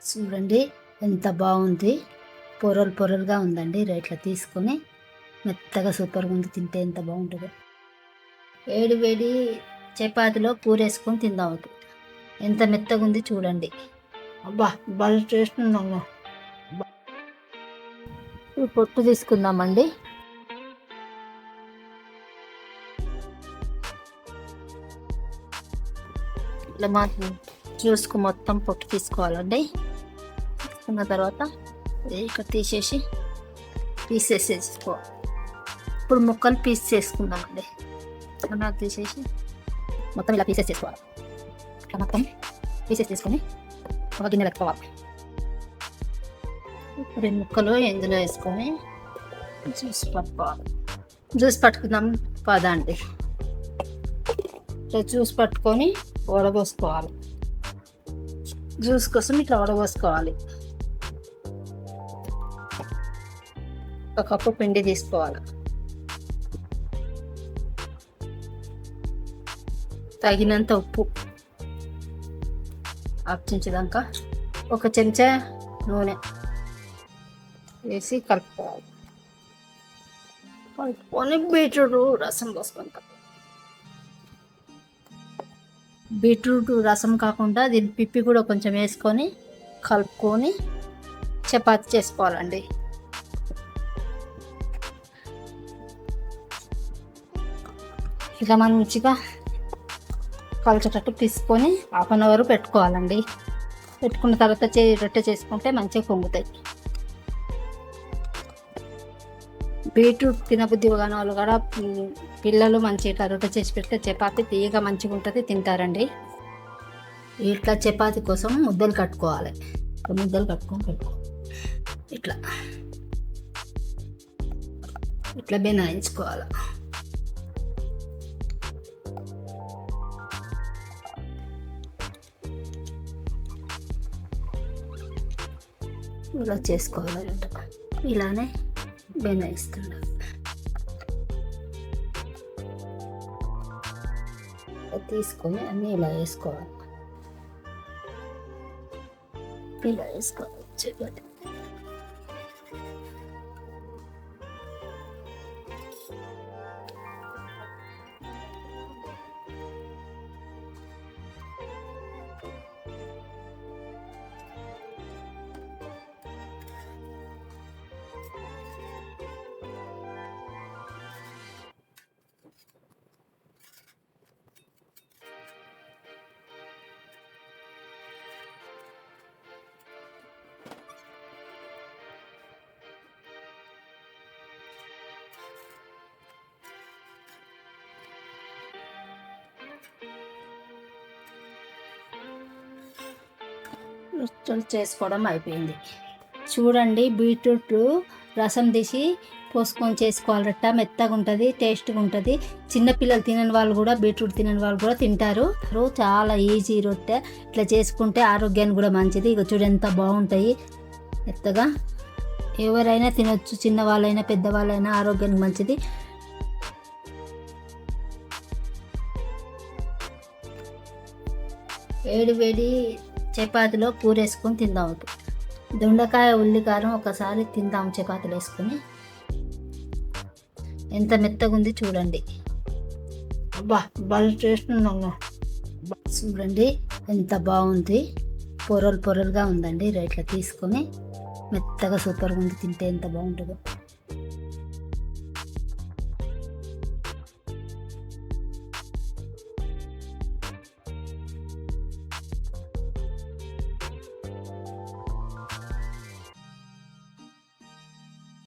చూడండి ఎంత బాగుంది. పొరలు పొరలుగా ఉందండి. రేట్ల తీసుకొని మెత్తగా సూపర్గా ఉంది. తింటే ఎంత బాగుంటుందో. వేడి వేడి చపాతీలో పూరేసుకొని తిందాం. ఎంత మెత్తగా ఉంది చూడండి. అబ్బా భలే టేస్ట్ ఉందమ్మా. ఇప్పుడు పొట్టు తీసుకుందామండి. ఇట్లా మాకు జ్యూస్కు మొత్తం పొట్టు తీసుకోవాలండి. తీసుకున్న తర్వాత ఇక్కడ తీసేసి పీసెస్ వేసుకోవాలి. ఇప్పుడు ముక్కలు పీస్ చేసుకుందామండి. ఇలా తీసేసి మొత్తం ఇలా పీసెస్ చేసుకోవాలి. ఇట్లా మొత్తం పీసెస్ తీసుకొని ఒక గిన్నె పెట్టుకోవాలి. ఇప్పుడు ఈ ముక్కలు ఇందులో వేసుకొని జ్యూస్ పట్టుకోవాలి. జ్యూస్ పట్టుకుందాం పదండి. ఇట్లా జ్యూస్ పట్టుకొని వడబోసుకోవాలి. జ్యూస్ కోసం ఇట్లా వడబోసుకోవాలి. ఒక కప్పు పిండి తీసుకోవాలి. తగినంత ఉప్పు ఆప్చించేదాకా ఒక చెంచా నూనె వేసి కలుపుకోవాలి. కలుపుకొని బీట్రూట్ రసం పోసుకుంటాం. బీట్రూట్ రసం కాకుండా దీని పిప్పి కూడా కొంచెం వేసుకొని కలుపుకొని చపాతీ చేసుకోవాలండి. ఇలా మంచిగా కాల్చేటట్టు తీసుకొని 1/2 అవర్ పెట్టుకోవాలండి. పెట్టుకున్న తర్వాత రొట్టె చేసుకుంటే మంచిగా పొంగుతాయి. బీట్రూట్ తినబుద్ధి కాని వాళ్ళు కూడా పిల్లలు మంచిగా రొట్టె చేసి పెడితే చపాతీ తీయగా మంచిగా ఉంటుంది, తింటారండి. ఇట్లా చపాతీ కోసం ముద్దలు కట్టుకోవాలి. ముద్దలు కట్టుకొని ఇట్లా ఇట్లా బెనాయించుకోవాలి. ఇలా చేసుకోవాలంట. ఇలానే బెనాయిస్తున్నాం. తీసుకొని అన్నీ ఇలా వేసుకోవాలి. ఇలా వేసుకోవాలి. రొట్టెలు చేసుకోవడం అయిపోయింది. చూడండి, బీట్రూట్ రసం తీసి పోసుకొని చేసుకోవాలి. రొట్టె మెత్తగా ఉంటుంది, టేస్ట్గా ఉంటుంది. చిన్నపిల్లలు తినని వాళ్ళు కూడా, బీట్రూట్ తినని వాళ్ళు కూడా తింటారు. చాలా ఈజీ రొట్టె. ఇట్లా చేసుకుంటే ఆరోగ్యానికి కూడా మంచిది. ఇక చూడు ఎంత బాగుంటాయి. మెత్తగా ఎవరైనా తినొచ్చు, చిన్నవాళ్ళైనా పెద్దవాళ్ళైనా ఆరోగ్యానికి మంచిది. వేడి వేడి చపాతీలో పూరేసుకొని తిందాం. దొండకాయ ఉల్లికారం ఒకసారి తిందాం చపాతీలు వేసుకొని. ఎంత మెత్తగా ఉంది చూడండి. అబ్బా భలే టేస్ట్ ఉందమ్మా. చూడండి ఎంత బాగుంది. పొరలు పొరలుగా ఉందండి. రేట్ల తీసుకొని మెత్తగా సూపర్గా ఉంది. తింటే ఎంత బాగుంటుందో.